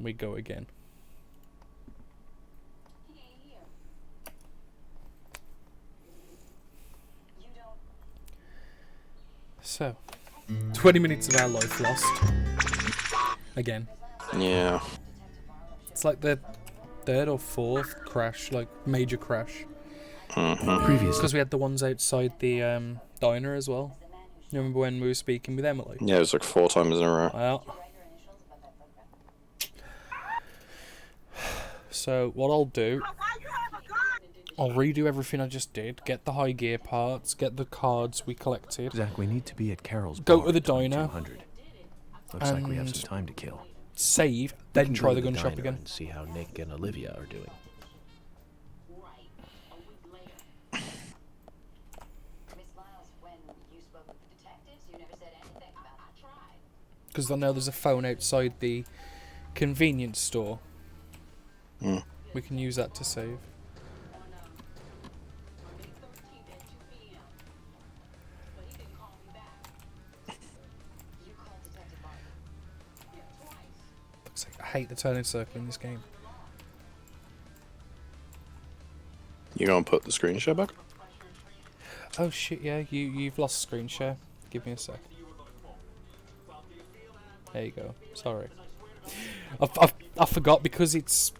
We go again. So, 20 minutes of our life lost. Again. Yeah. It's like the third or fourth crash, like major crash. Because we had the ones outside the diner as well. You remember when we were speaking with Emily? Yeah, it was like 4 times in a row. Well. So, what I'll do... I'll redo everything I just did, get the high gear parts, get the cards we collected. Zach, we need to be at Carol's go bar to the at diner. 2200. Looks like we have some time to kill. Save, then try the gun shop again. And see how Nick and Olivia are doing. Because I know there's a phone outside the convenience store. We can use that to save. I hate the turning circle in this game. You gonna put the screen share back? Oh shit, yeah, you've lost screen share. Give me a sec. There you go. Sorry. I forgot because it's...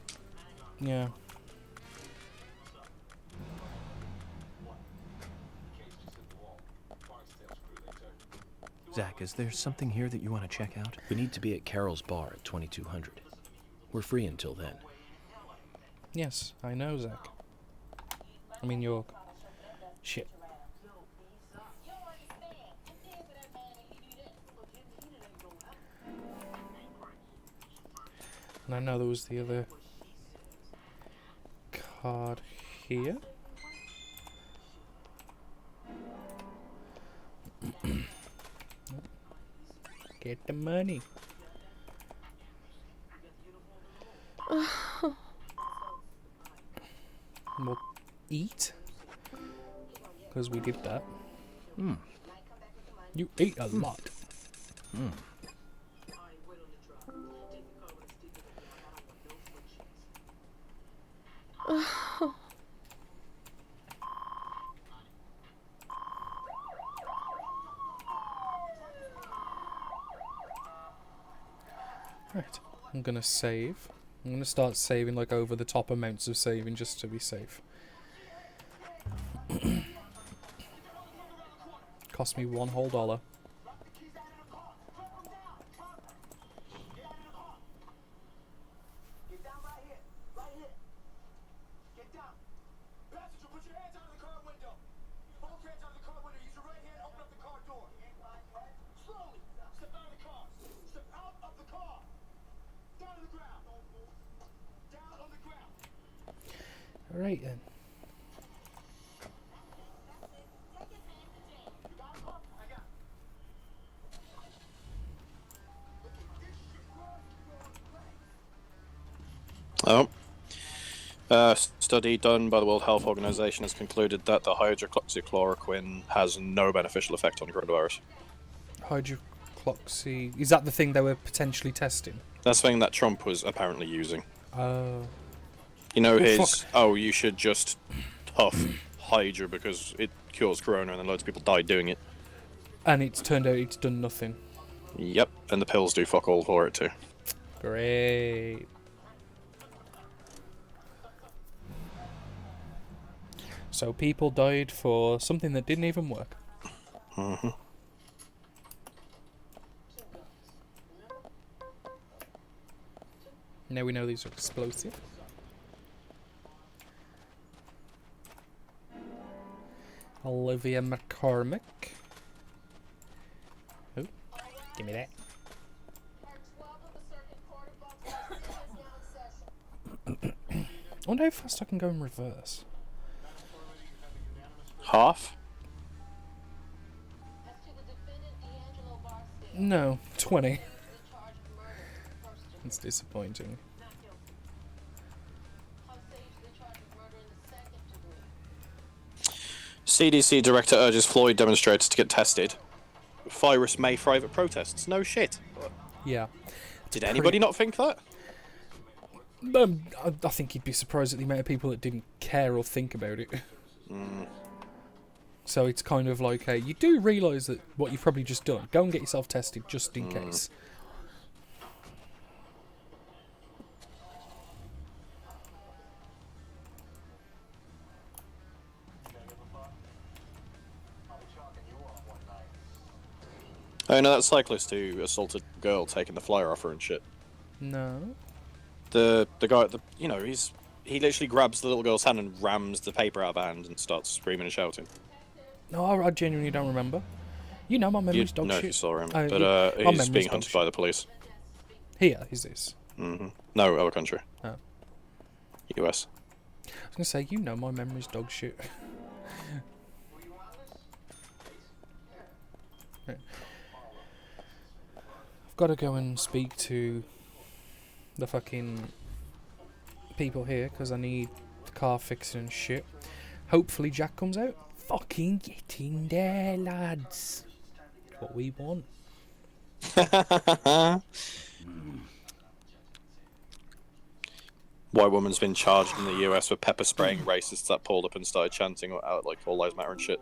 Yeah. Zach, is there something here that you want to check out? We need to be at Carol's bar at 2200. We're free until then. Yes, I know, Zach. I mean, York. Shit. And I know there was the other card here. Get the money. We'll eat. Because we did that. You ate a lot. Right, I'm gonna save. I'm gonna start saving like over the top amounts of saving just to be safe. Cost me $1 whole. Alright then. Study done by the World Health Organization has concluded that the hydroxychloroquine has no beneficial effect on coronavirus. Hydroxy... Is that the thing they were potentially testing? That's the thing that Trump was apparently using. Oh. You know, fuck. oh, you should just huff Hydra because it cures corona, and then loads of people died doing it. And it's turned out it's done nothing. Yep, and the pills do fuck all for it too. Great. So people died for something that didn't even work. Now we know these are explosive. Olivia McCormick. Oh, give me that. I wonder how fast I can go in reverse. Half? No, 20. It's disappointing. CDC director urges Floyd demonstrators to get tested. Virus may thrive at protests. No shit. Yeah. Did anybody not think that? I think you'd be surprised at the amount of people that didn't care or think about it. So it's kind of like, hey, you do realise that what you've probably just done. Go and get yourself tested just in case. Oh no, that cyclist who assaulted a girl taking the flyer off her and shit. No. The guy, he literally grabs the little girl's hand and rams the paper out of her hand and starts screaming and shouting. No, I genuinely don't remember. You know my memory's dog shit. You saw him, Oh, but my he's memory's being dog hunted shit. by the police. Here, is this? No, other country. Oh. US. I was going to say, you know my memory's dog shit. Right. I've got to go and speak to the fucking people here, because I need the car fixing and shit. Hopefully Jack comes out. Fucking get in there, lads. That's what we want. White woman's been charged in the US for pepper spraying racists that pulled up and started chanting out like "All Lives Matter" and shit.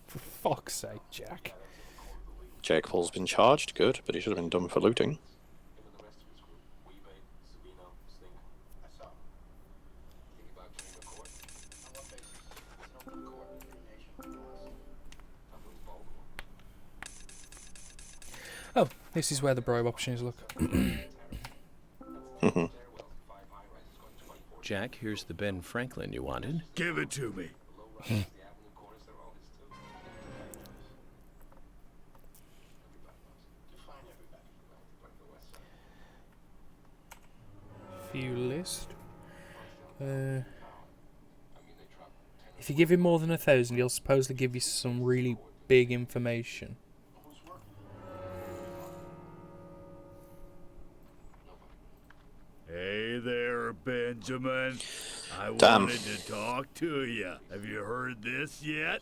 For fuck's sake, Jack. Jake Paul's been charged, good, but he should have been done for looting. Oh, this is where the bribe options look. Jack, here's the Ben Franklin you wanted. Give it to me. View list. If you give him more than 1,000, he'll supposedly give you some really big information. Hey there, Benjamin. I Damn. wanted to talk to you. Have you heard this yet?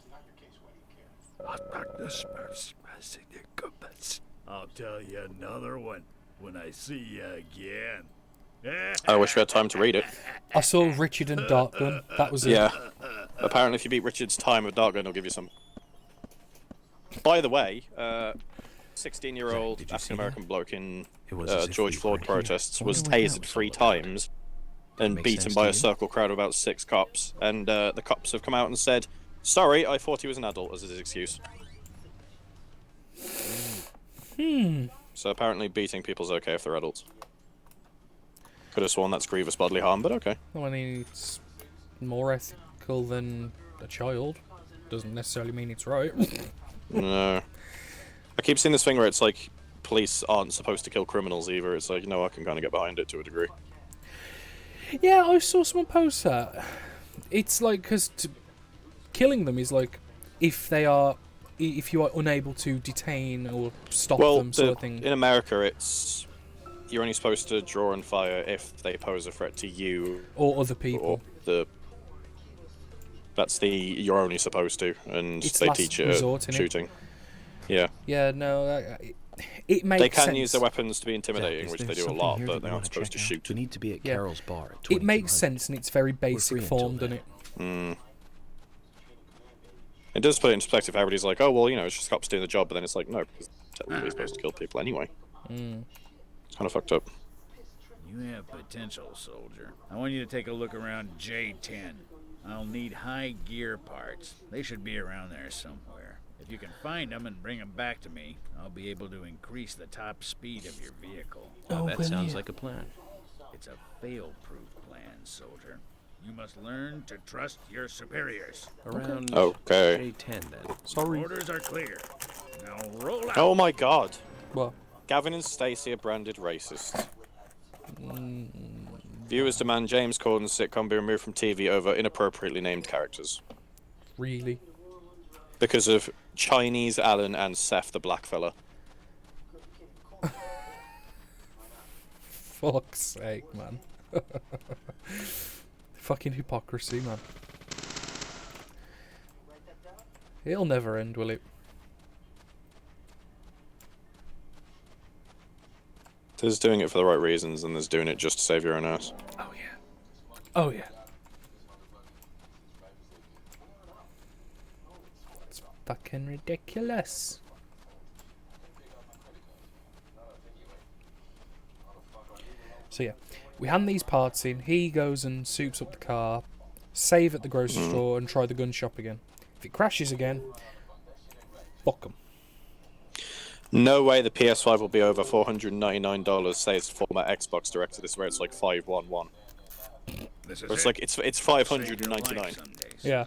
I'll tell you another one when I see you again. I wish we had time to read it. I saw Richard and Darkgun. That was it. Yeah. Apparently, if you beat Richard's time with Dark Gun, he'll give you some. By the way, 16-year-old Did you see African-American that? bloke in It was as if George we Floyd were here. protests I was wonder what that tasered was 3 all about. times and Make beaten sense by to a you? circle crowd of about 6 cops. And the cops have come out and said, "Sorry, I thought he was an adult," as his excuse. So apparently beating people's okay if they're adults. Could have sworn that's grievous bodily harm, but okay. Well, I mean, it's more ethical than a child. Doesn't necessarily mean it's right. No. I keep seeing this thing where it's like police aren't supposed to kill criminals either. It's like, I can kind of get behind it to a degree. Yeah, I saw someone post that. It's like, because killing them is like, if you are unable to detain or stop them, sort of thing. In America, it's you're only supposed to draw and fire if they pose a threat to you Or other people. or you're only supposed to, and It's they last teach it resort, at innit? shooting. Yeah. Yeah, no, it makes They can sense. use their weapons to be Jack, intimidating, is which there they do a something lot, here but that they you aren't wanna supposed to check out? shoot. We need to be at Yeah. Carol's bar at It makes 2200. sense, and it's very basic free until form, then. doesn't it? It does put it into perspective. Everybody's like, "Oh, well, it's just cops doing the job," but then it's like, no, because technically you're supposed to kill people anyway. It's kind of fucked up. You have potential, soldier. I want you to take a look around J10. I'll need high gear parts. They should be around there somewhere. If you can find them and bring them back to me, I'll be able to increase the top speed of your vehicle. Well, that will sounds you? like a plan. It's a fail-proof plan, soldier. You must learn to trust your superiors. Around Okay. J10 then. Sorry. Orders are clear. Now roll out. Oh my god. What? Gavin and Stacey are branded racist. Viewers demand James Corden's sitcom be removed from TV over inappropriately named characters. Really? Because of Chinese Alan and Seth the black fella. Fuck's sake, man. Fucking hypocrisy, man. It'll never end, will it? There's doing it for the right reasons, and there's doing it just to save your own ass. Oh yeah. Oh yeah. It's fucking ridiculous. So yeah, we hand these parts in. He goes and soups up the car, save at the grocery store, and try the gun shop again. If it crashes again, fuck 'em. No way the PS5 will be over $499. Say it's former Xbox director. This is where it's like 511. This Or is it's like it's Save your 599. life some days. Yeah.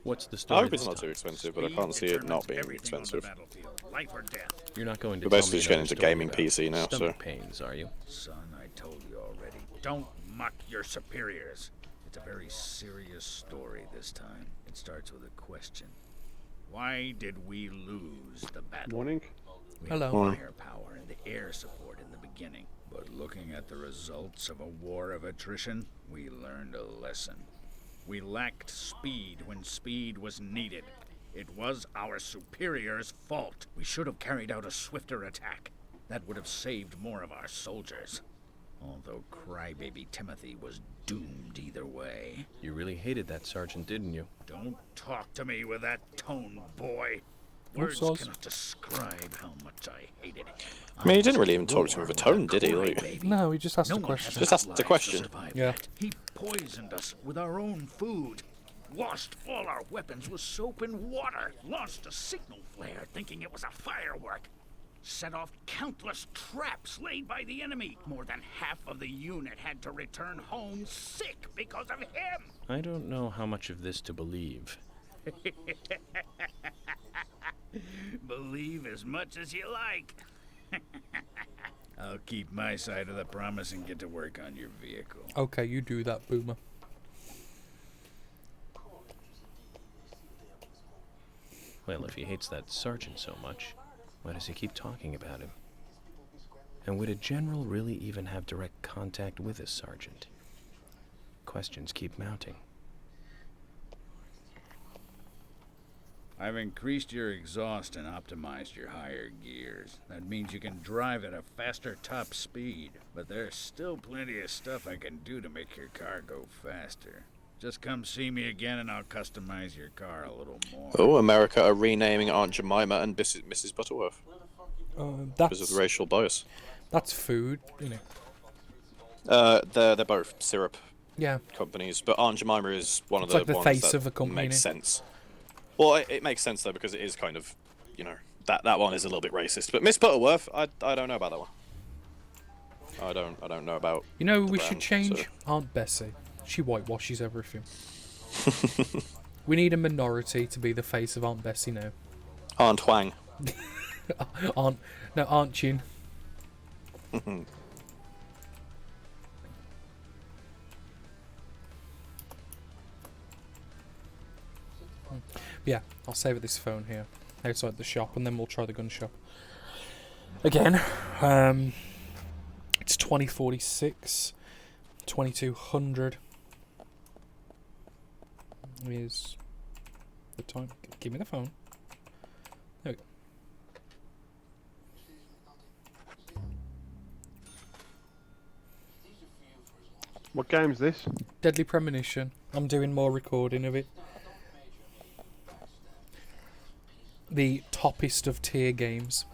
What's the I story hope it's this not time? too expensive, but I Speed can't see it not determines being everything on the expensive. battlefield, life or death. You're not going to We're tell basically me just getting another into story gaming about PC now, stomach so- pains, are you? Son, I told you already. Don't muck your superiors. It's a very serious story this time. It starts with a question. Why did we lose the battle? Morning. We Hello. had Morning. fire power and the air support in the beginning. But looking at the results of a war of attrition, we learned a lesson. We lacked speed when speed was needed. It was our superiors' fault. We should have carried out a swifter attack. That would have saved more of our soldiers. Although crybaby Timothy was doomed either way. You really hated that sergeant, didn't you? Don't talk to me with that tone, boy. Words Soz. cannot describe how much I hated it. I mean, he didn't really even talk to me with a tone, did he? Like, No, he just asked No a one question. has Just enough asked the lives to question. survive Yeah. that. He poisoned us with our own food. Washed all our weapons with soap and water. Launched a signal flare thinking it was a firework. Set off countless traps laid by the enemy. More than half of the unit had to return home sick because of him. I don't know how much of this to believe. Believe as much as you like. I'll keep my side of the promise and get to work on your vehicle. Okay, you do that, Boomer. Well, if he hates that sergeant so much, why does he keep talking about him? And would a general really even have direct contact with a sergeant? Questions keep mounting. I've increased your exhaust and optimized your higher gears. That means you can drive at a faster top speed. But there's still plenty of stuff I can do to make your car go faster. Just come see me again and I'll customize your car a little more. oh, America are renaming Aunt Jemima and Mrs. Butterworth because of That's the racial bias. that's food, you know. They're both syrup Yeah. companies, but Aunt Jemima is one of It's the like the ones face that of a company, makes innit? sense. Well, it makes sense though because it is kind of, you know, that one is a little bit racist. But Miss Butterworth, I don't know about that one. I don't know about. You know, the we brand, should change so- Aunt Bessie. She whitewashes everything. We need a minority to be the face of Aunt Bessie now. Aunt Huang. Aunt Chin. Yeah, I'll save at this phone here outside the shop, and then we'll try the gun shop again. It's 2046, 2200 is the time. Give me the phone. There we go. What game's this? Deadly Premonition. I'm doing more recording of it. The toppest of tier games.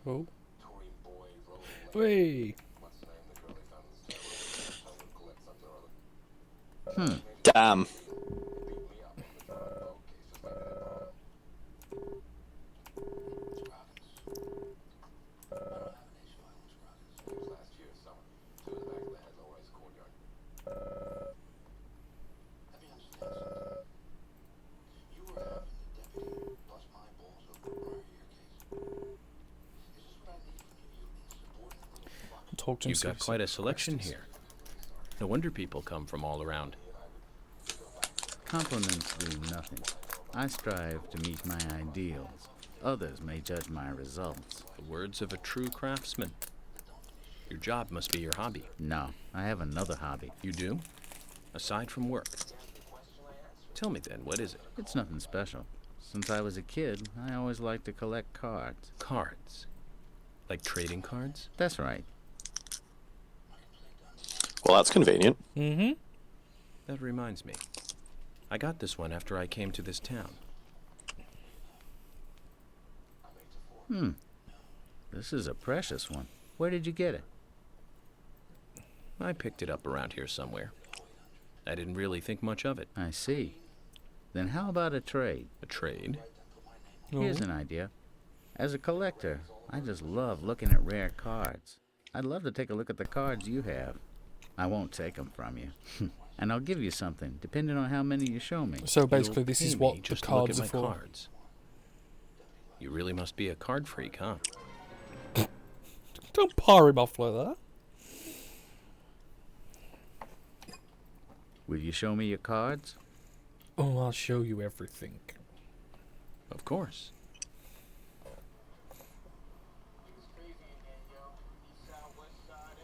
Oh. Wait. Damn. talk to him. You've got quite a selection here. No wonder people come from all around. Compliments do nothing. I strive to meet my ideals. Others may judge my results. The words of a true craftsman. Your job must be your hobby. No, I have another hobby. You do? Aside from work. Tell me then, what is it? It's nothing special. Since I was a kid, I always liked to collect cards. Cards? Like trading cards? That's right. Well, that's convenient. Mm-hmm. That reminds me. I got this one after I came to this town. This is a precious one. Where did you get it? I picked it up around here somewhere. I didn't really think much of it. I see. Then how about a trade? A trade? Here's an idea. As a collector, I just love looking at rare cards. I'd love to take a look at the cards you have. I won't take them from you. And I'll give you something, depending on how many you show me. So basically, You'll this pay is me what the just to look cards at are my for. cards. You really must be a card freak, huh? Don't par him off like that. Will you show me your cards? Oh, I'll show you everything. Of course.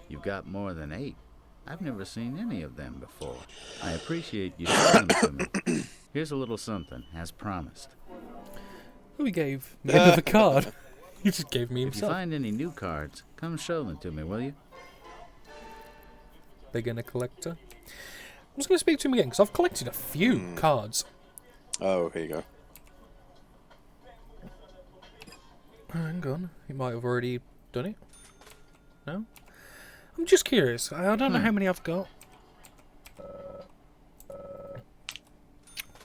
You've got more than 8. I've never seen any of them before. I appreciate you showing them to me. Here's a little something, as promised. Who gave me another card? He just gave me If you himself. find any new cards, come show them to me, will you? Beginner collector. I'm just going to speak to him again, because I've collected a few cards. Oh, here you go. Hang on. He might have already done it. No? I'm just curious. I don't know how many I've got.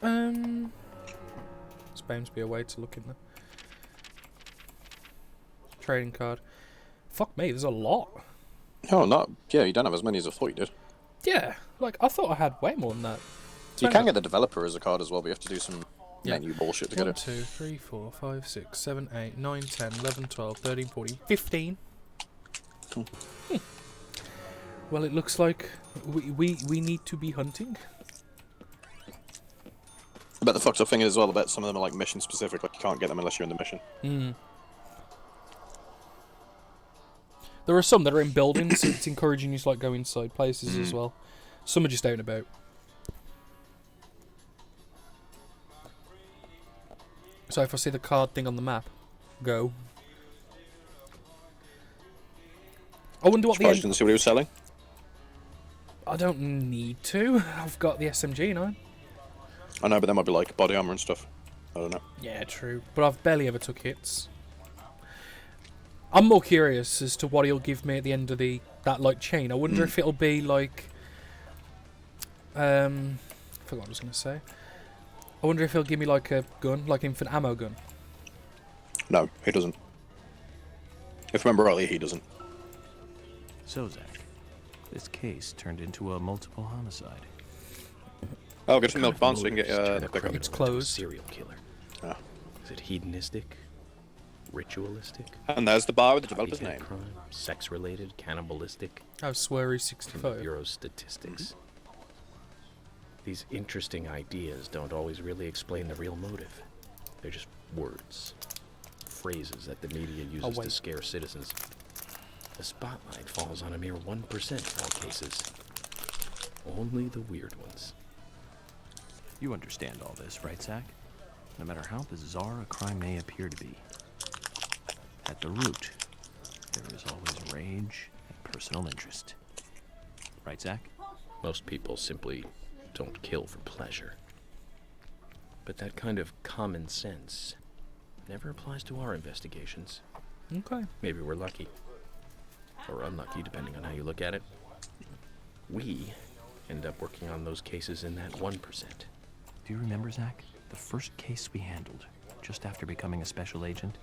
There's bound to be a way to look in there. Trading card. Fuck me, there's a lot. Oh, not. Yeah, you don't have as many as I thought you did. Yeah, like, I thought I had way more than that. You can get the developer as a card as well, but you have to do some Yeah. menu bullshit to get 1, it. 2, 3, 4, 5, 6, 7, 8, 9, 10, 11, 12, 13, 14, 15. Well, it looks like we need to be hunting. I bet the fucked up thing is as well, I bet some of them are like mission specific, like you can't get them unless you're in the mission. There are some that are in buildings, so it's encouraging you to like go inside places as well. Some are just out and about. So if I see the card thing on the map, go. I wonder what Surprised you the didn't see what he was selling. I don't need to. I've got the SMG now. I know, but there might be like body armor and stuff. I don't know. Yeah, true. But I've barely ever took hits. I'm more curious as to what he'll give me at the end of that like chain. I wonder if it'll be like I forgot what I was gonna say. I wonder if he'll give me like a gun, like infant ammo gun. No, he doesn't. If I remember rightly, he doesn't. So, Zach, this case turned into a multiple homicide. Oh, get some milk barn so we can Motives get turn a the quicker. criminal It's into a closed. Serial killer. Ah. Is it hedonistic? Ritualistic? And there's the bar with the developer's Copycat name. crime? Sex-related? Cannibalistic? Oh, sweary From the 65. Bureau's statistics. These interesting ideas don't always really explain the real motive. They're just words. Phrases that the media uses to wait. scare citizens. The spotlight falls on a mere 1% of all cases. Only the weird ones. You understand all this, right, Zach? No matter how bizarre a crime may appear to be, at the root, there is always rage and personal interest. Right, Zach? Most people simply don't kill for pleasure. But that kind of common sense never applies to our investigations. Okay. Maybe we're lucky. Or unlucky, depending on how you look at it. We end up working on those cases in that 1%. Do you remember, Zach, the first case we handled, just after becoming a special agent?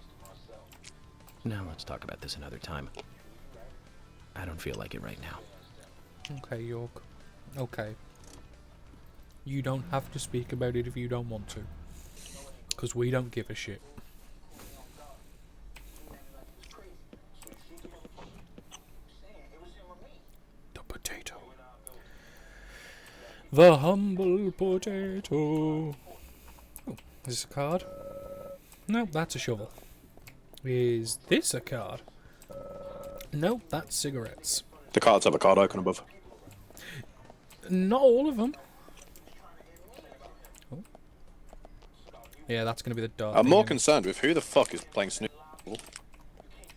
Now let's talk about this another time. I don't feel like it right now. Okay, York. Okay. You don't have to speak about it if you don't want to. Because we don't give a shit. The humble potato. Oh, is this a card? No, that's a shovel. Is this a card? No, that's cigarettes. The cards have a card icon above. Not all of them. Oh. Yeah, that's going to be the dart. I'm more concerned with who the fuck is playing snooker.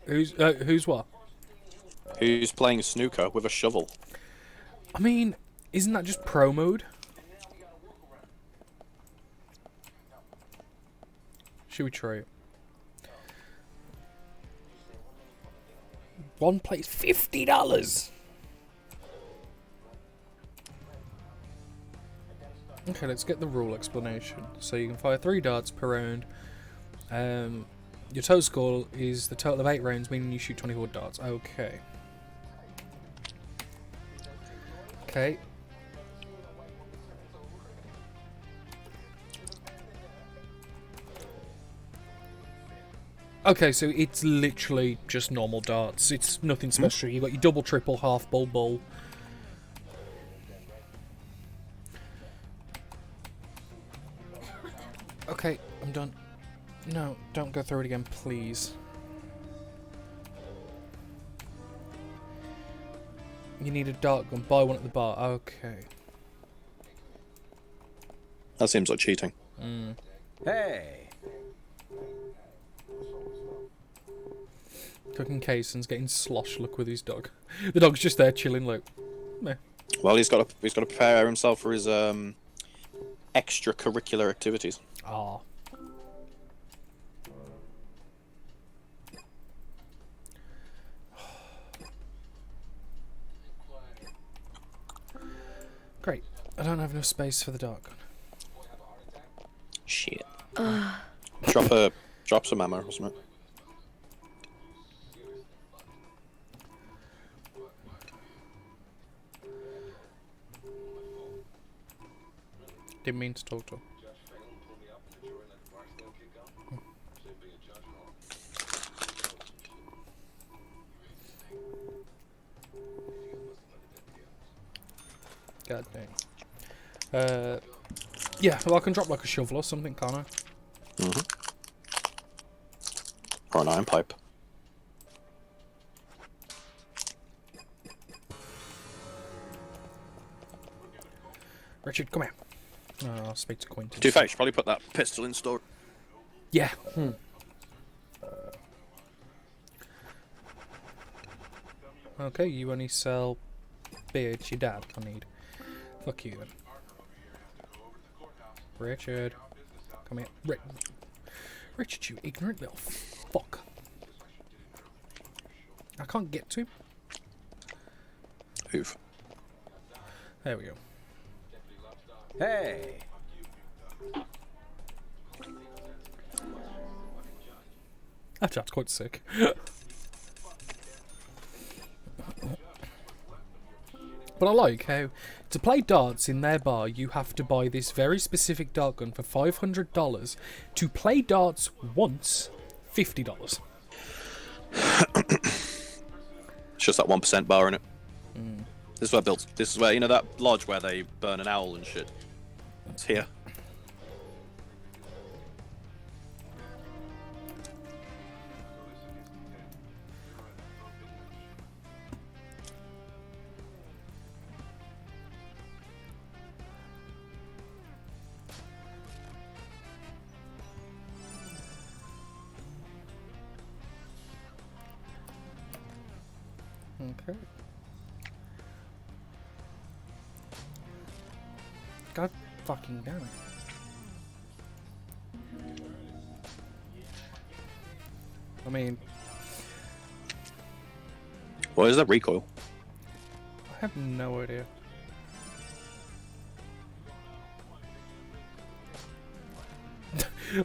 Who's what? Who's playing snooker with a shovel? I mean, isn't that just pro mode? Should we try it? One place, $50. Okay, let's get the rule explanation. So you can fire 3 darts per round. Your total score is the total of 8 rounds, meaning you shoot 24 darts. Okay. Okay. Okay, so it's literally just normal darts. It's nothing special. You've got your double, triple, half bull, bull. Okay, I'm done. No, don't go through it again, please. You need a dart gun. Buy one at the bar. Okay. That seems like cheating. Hey! Cooking Kaysen's getting slosh look with his dog. The dog's just there chilling, like, meh. Well, he's got to prepare himself for his extracurricular activities. Ah. Great. I don't have enough space for the dart gun. Shit. Drop some ammo or something. Didn't mean to talk to him. God dang. Yeah, well I can drop like a shovel or something, can't I? Mm-hmm. Or an iron pipe. Richard, come here. Oh, I'll speak to Quentin. Two-Face, you should probably put that pistol in store. Yeah. Okay, you only sell beer. It's your dad I need. Fuck you then. Richard. Come here. Richard, you ignorant little fuck. I can't get to him. Oof. There we go. Hey! That chat's quite sick. But I like how, to play darts in their bar, you have to buy this very specific dart gun for $500. To play darts once, $50. It's just that 1% bar in it. This is where This is where, you know, that lodge where they burn an owl and shit. It's here. Okay. God fucking damn it. I mean, What is that recoil? I have no idea.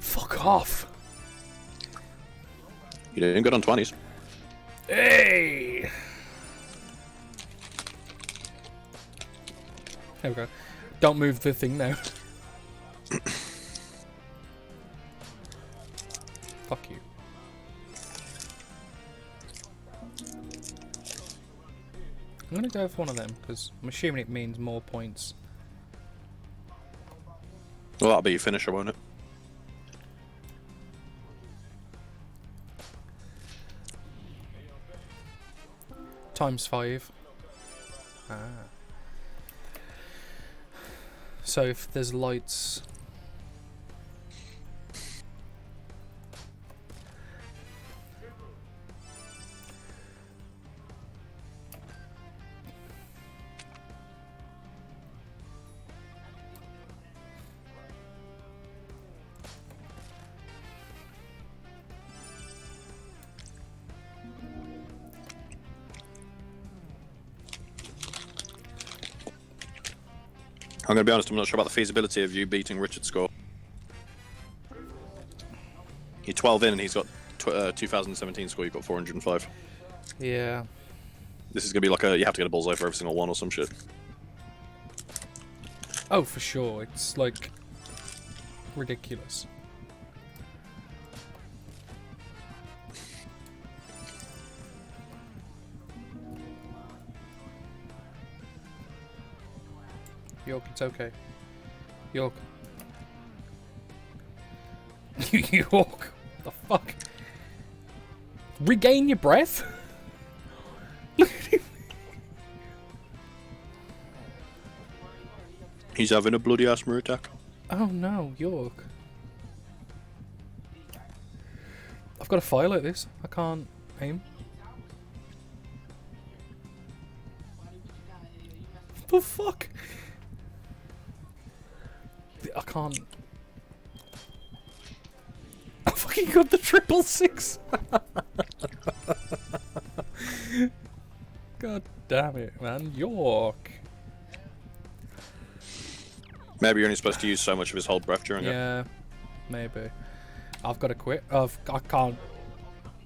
Fuck off. You didn't good on 20s. Hey! There we go. Don't move the thing now. Fuck you. I'm gonna go for one of them, because I'm assuming it means more points. Well, that'll be your finisher, won't it? ×5. Ah. So if there's lights... I'm going to be honest, I'm not sure about the feasibility of you beating Richard's score. You're 12 in and he's got 2017 score, you've got 405. Yeah. This is going to be like you have to get a bullseye for every single one or some shit. Oh, for sure. It's, like, ridiculous. York, it's okay. York. York. The fuck? Regain your breath? Look at him. He's having a bloody asthma attack. Oh no, York. I've got a fire like this. I can't aim. What the fuck? I can't. I fucking got the 666. God damn it, man. York. Maybe you're only supposed to use so much of his whole breath during it. Yeah, maybe. I've got to quit. I can't.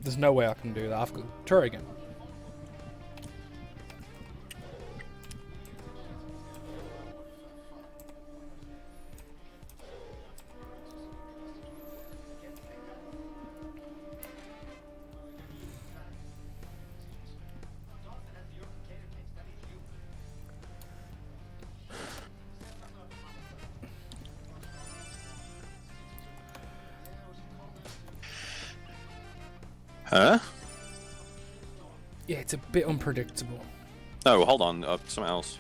There's no way I can do that. I've got to try again. Huh? Yeah, it's a bit unpredictable. Oh, hold on. Something else.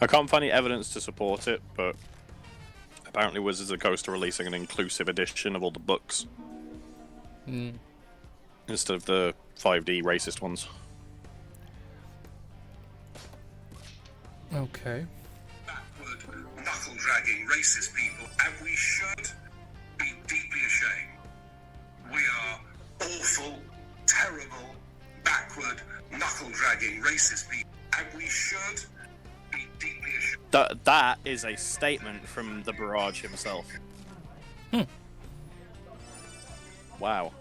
I can't find any evidence to support it, but apparently Wizards of the Coast are releasing an inclusive edition of all the books. Instead of the 5D racist ones. Okay. Backward, knuckle-dragging racist people, and we should be deeply ashamed. We are awful, terrible, backward, knuckle-dragging racist people, and we should be deeply ashamed. That is a statement from the Barrage himself. Wow.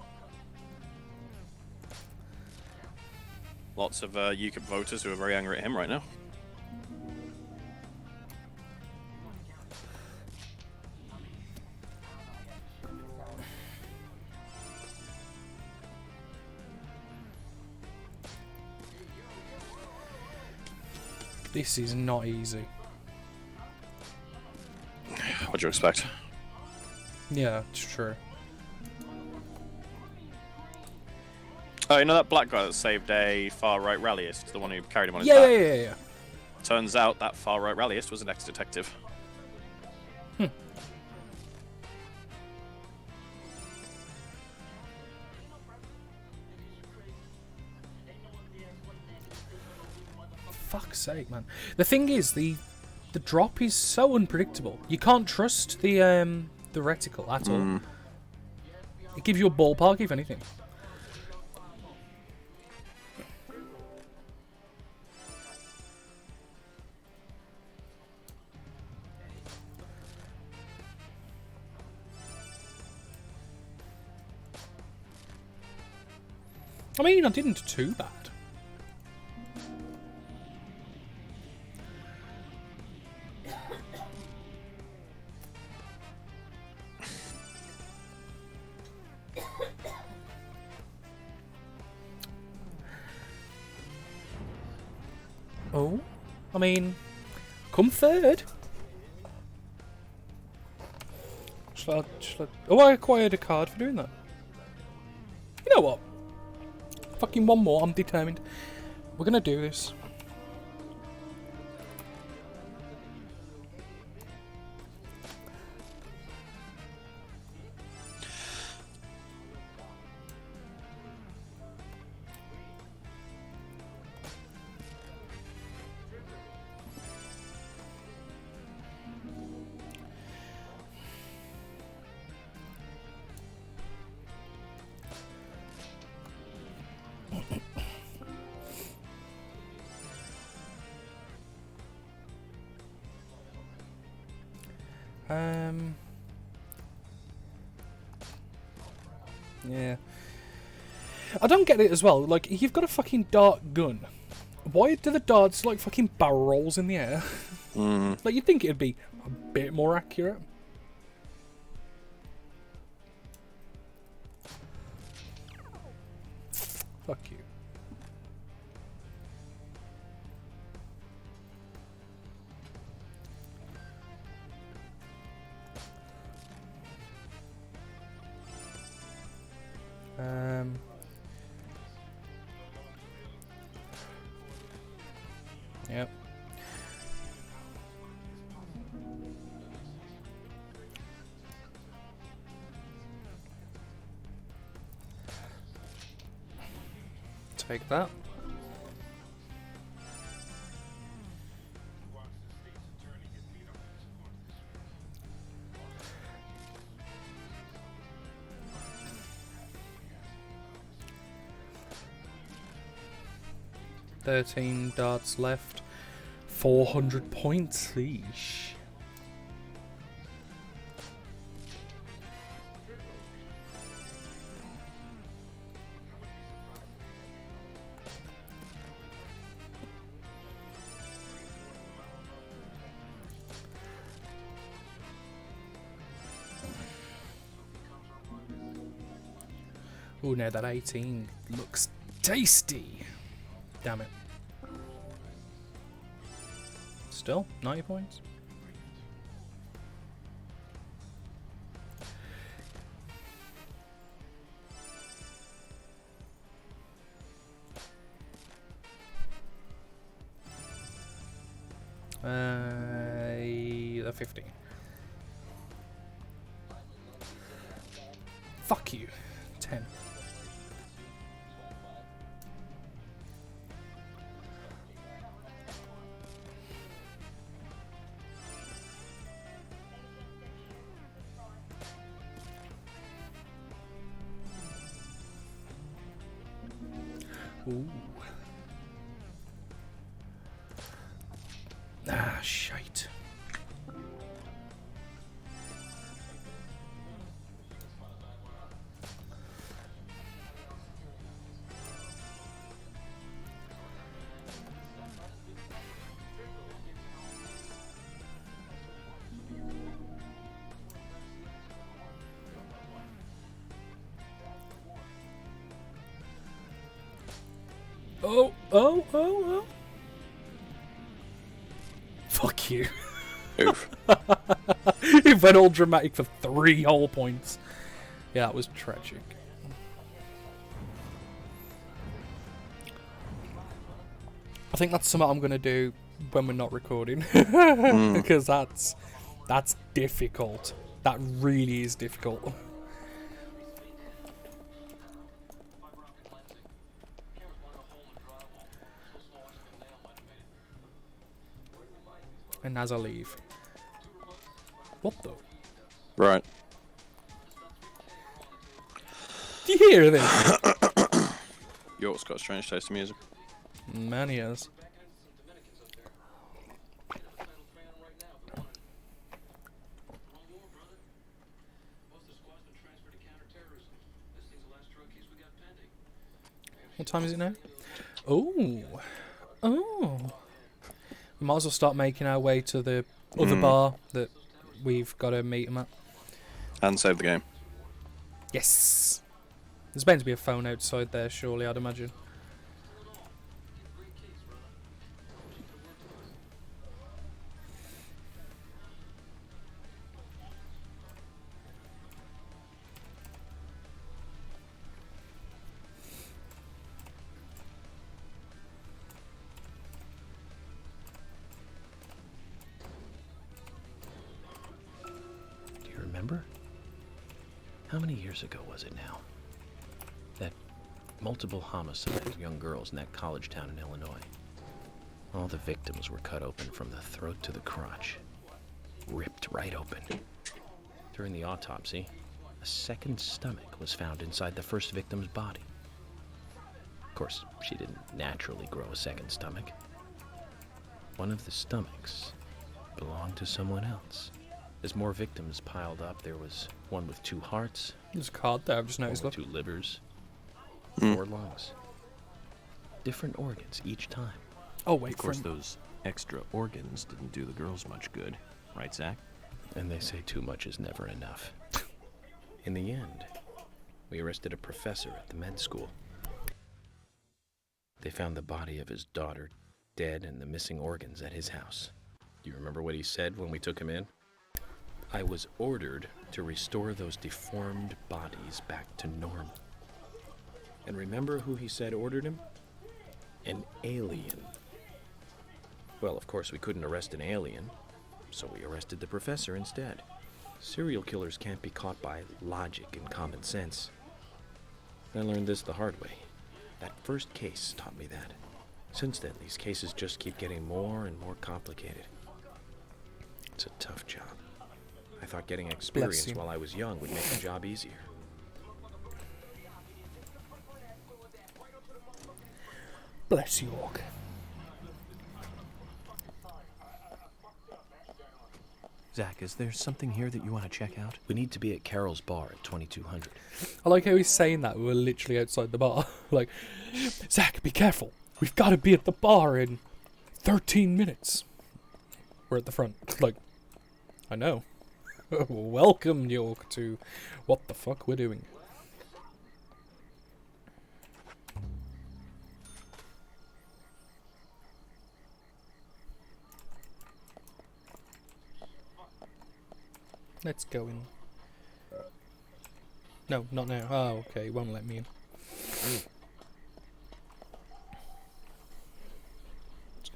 Lots of UKIP voters who are very angry at him right now. This is not easy. What'd you expect? Yeah, it's true. Oh, you know that black guy that saved a far-right rallyist? The one who carried him on his Yeah, back? yeah, yeah, yeah. Turns out that far-right rallyist was an ex-detective. Fuck's sake, man. The thing is, the drop is so unpredictable. You can't trust the reticle at all. It gives you a ballpark, if anything. I mean, I didn't too bad. Oh, I mean, come third. Oh, I acquired a card for doing that. You know what? Fucking one more, I'm determined. We're gonna do this. Yeah. I don't get it as well. Like, you've got a fucking dart gun. Why do the darts like fucking barrel rolls in the air? Like, you'd think it'd be a bit more accurate. Fuck you. Yep. Take that. $13 darts left. 400 points. Eesh. Oh, now that 18 looks tasty. Damn it. Still, 90 points. The 50. Fuck you. 10. Ooh. Ah, shite. Oh. Fuck you. Oof. It went all dramatic for 3 whole points. Yeah, that was tragic. I think that's something I'm going to do when we're not recording. Because that's difficult. That really is difficult. And as I leave. What the? Right. Do you hear this? York's got a strange taste in music. Man, he has. What time is it now? Oh. We might as well start making our way to the other bar that we've got to meet him at. And save the game. Yes. There's bound to be a phone outside there, surely, I'd imagine. Do you remember? How many years ago was it now? That multiple homicide of young girls in that college town in Illinois. All the victims were cut open from the throat to the crotch. Ripped right open. During the autopsy, a second stomach was found inside the first victim's body. Of course, she didn't naturally grow a second stomach. One of the stomachs belonged to someone else. As more victims piled up, there was one with 2 hearts. There's a card there, I've just one noticed. with Look. 2 livers, 4 lungs. Different organs each time. Oh, wait, Of course, those extra organs didn't do the girls much good. Right, Zach? And they say too much is never enough. In the end, we arrested a professor at the med school. They found the body of his daughter dead and the missing organs at his house. Do you remember what he said when we took him in? I was ordered to restore those deformed bodies back to normal. And remember who he said ordered him? An alien. Well, of course, we couldn't arrest an alien, so we arrested the professor instead. Serial killers can't be caught by logic and common sense. I learned this the hard way. That first case taught me that. Since then, these cases just keep getting more and more complicated. It's a tough job. I thought getting experience while I was young would make the job easier. Bless you, Orc. Zach, is there something here that you want to check out? We need to be at Carol's bar at 2200. I like how he's saying that. We're literally outside the bar. Like, Zach, be careful. We've got to be at the bar in 13 minutes. We're at the front. Like, I know. Welcome, York, to what the fuck we're doing. Let's go in. No, not now. Oh, okay. Won't let me in.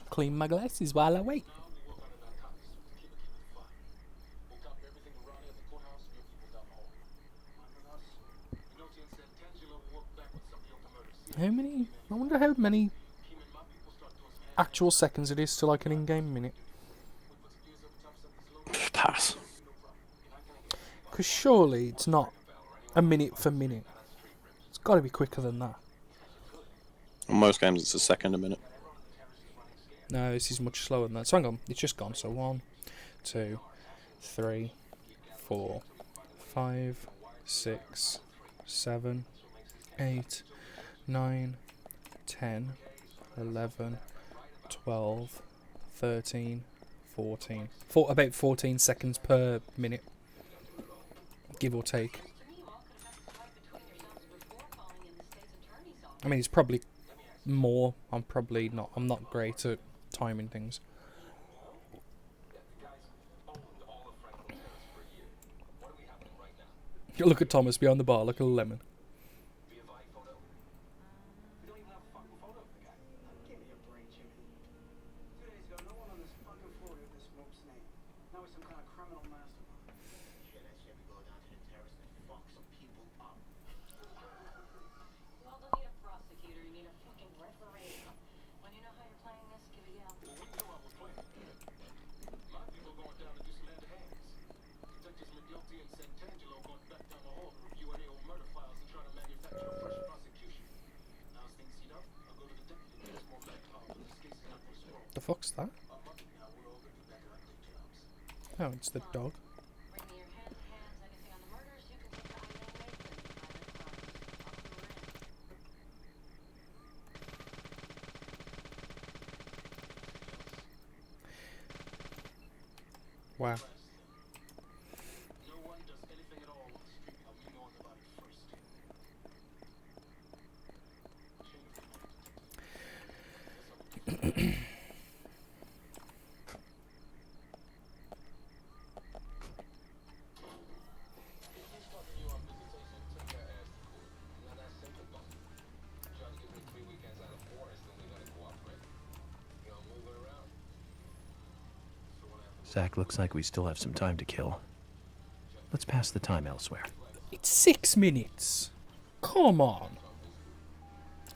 Clean my glasses while I wait. How many? I wonder how many actual seconds it is to like an in-game minute. Pass. Because surely it's not a minute for minute. It's got to be quicker than that. In most games, it's a second a minute. No, this is much slower than that. So hang on, it's just gone. So 1, 2, 3, 4, 5, 6, 7, 8, 9, 10, 11, 12, 13, 14. About 14 seconds per minute. Give or take. I mean, it's probably more. I'm not great at timing things. Look at Thomas behind the bar like a lemon. The fuck's that? Oh, it's the dog. Wow. Zach, looks like we still have some time to kill. Let's pass the time elsewhere. It's 6 minutes. Come on.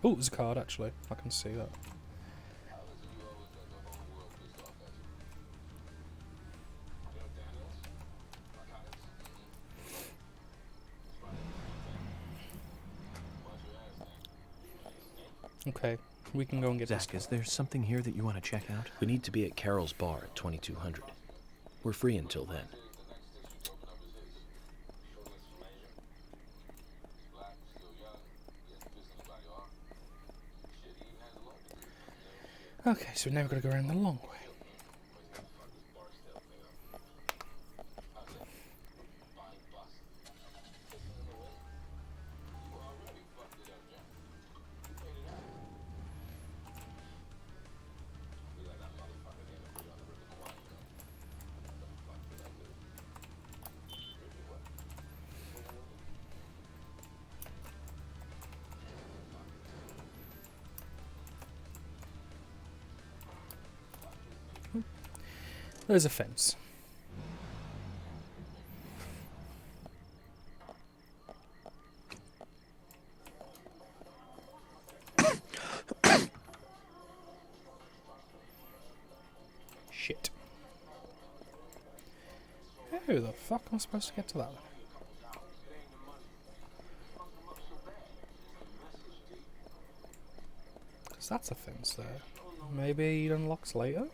Oh, there's a card actually. I can see that. Okay, we can go and get Zach, this. is there something here that you want to check out? We need to be at Carol's bar at 2200. We're free until then. Okay, so now we've got to go around the long way. There's a fence. Shit. How the fuck am I supposed to get to that? Because that's a fence there. Maybe it unlocks later?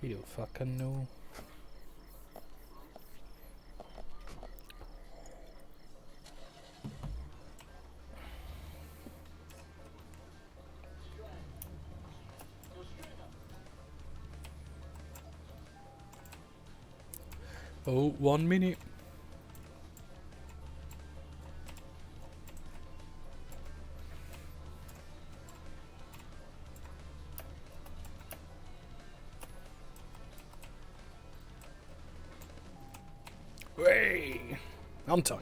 You don't fucking know. Oh, 1 minute. Way on time.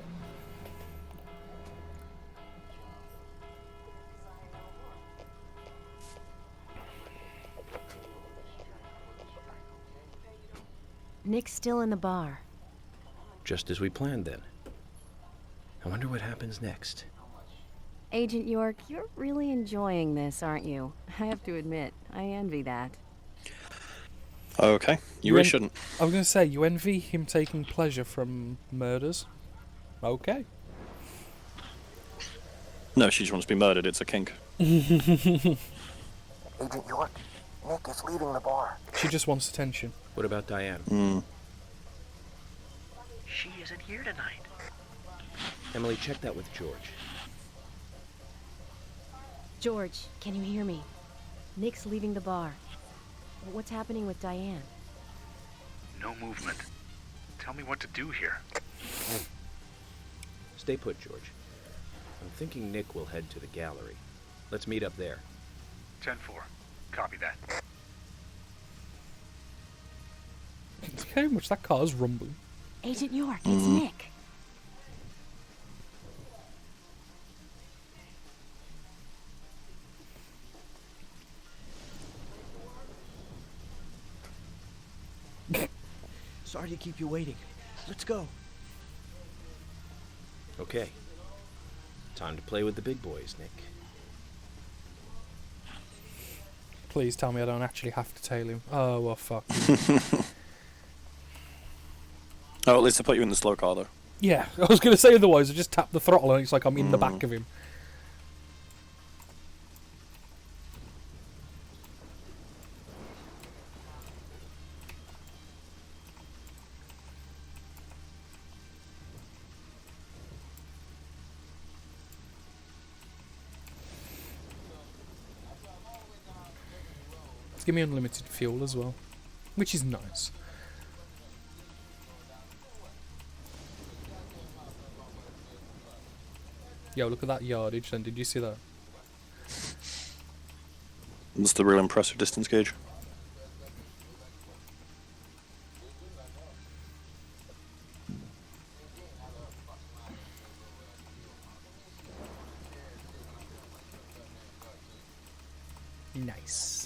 Nick's still in the bar. Just as we planned then. I wonder what happens next. Agent York, you're really enjoying this, aren't you? I have to admit, I envy that. Okay, you really shouldn't. I was going to say, you envy him taking pleasure from murders. Okay. No, she just wants to be murdered. It's a kink. Agent York, Nick is leaving the bar. She just wants attention. What about Diane? She isn't here tonight. Emily, check that with George. George, can you hear me? Nick's leaving the bar. What's happening with Diane? No movement. Tell me what to do here. Stay put, George. I'm thinking Nick will head to the gallery. Let's meet up there. 10-4. Copy that. Look how much that car's rumbling. Agent York, it's Nick. Sorry to keep you waiting. Let's go. Okay. Time to play with the big boys, Nick. Please tell me I don't actually have to tail him. Oh, well, fuck. Oh, at least I put you in the slow car, though. Yeah, I was going to say otherwise. I just tap the throttle and it's like I'm in the back of him. It's giving me unlimited fuel as well, which is nice. Yo, look at that yardage then, did you see that? That's the real impressive distance gauge. Nice.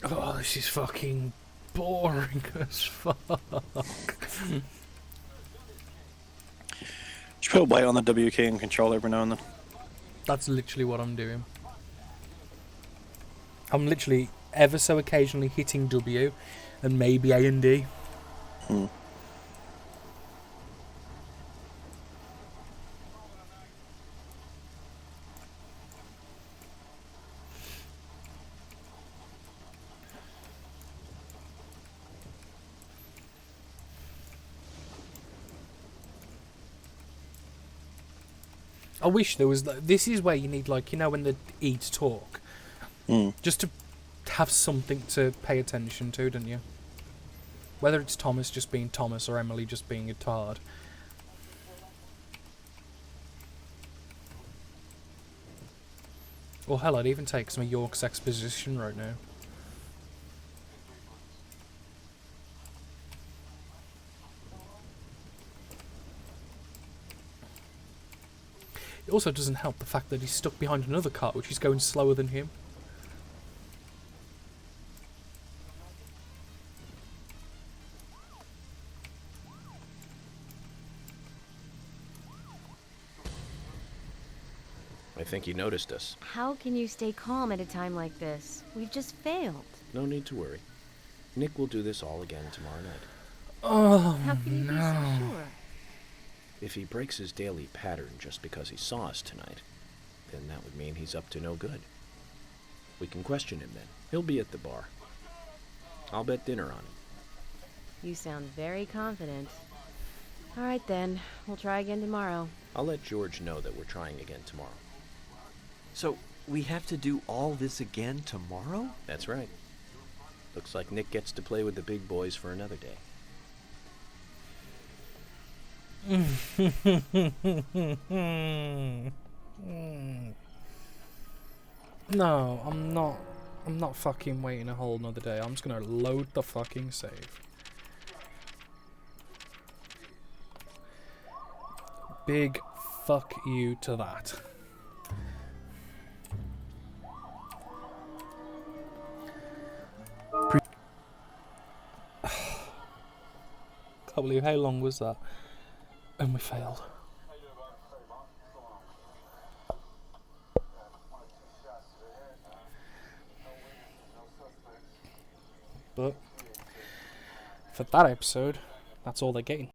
Oh, this is fucking boring as fuck. Just put weight on the W key and control every now and then. That's literally what I'm doing. I'm literally ever so occasionally hitting W and maybe A and D. I wish there was... This is where you need, like, you know, when the eat talk. Just to have something to pay attention to, don't you? Whether it's Thomas just being Thomas or Emily just being a tard. Or hell, I'd even take some of York's exposition right now. It also doesn't help the fact that he's stuck behind another car which is going slower than him. I think he noticed us. How can you stay calm at a time like this? We've just failed. No need to worry. Nick will do this all again tomorrow night. Oh, How can you be so sure? If he breaks his daily pattern just because he saw us tonight, then that would mean he's up to no good. We can question him then. He'll be at the bar. I'll bet dinner on him. You sound very confident. All right then, we'll try again tomorrow. I'll let George know that we're trying again tomorrow. So, we have to do all this again tomorrow? That's right. Looks like Nick gets to play with the big boys for another day. No, I'm not. I'm not fucking waiting a whole nother day. I'm just gonna load the fucking save. Big fuck you to that. Can't believe how long was that? And we failed. But for that episode, that's all they're getting.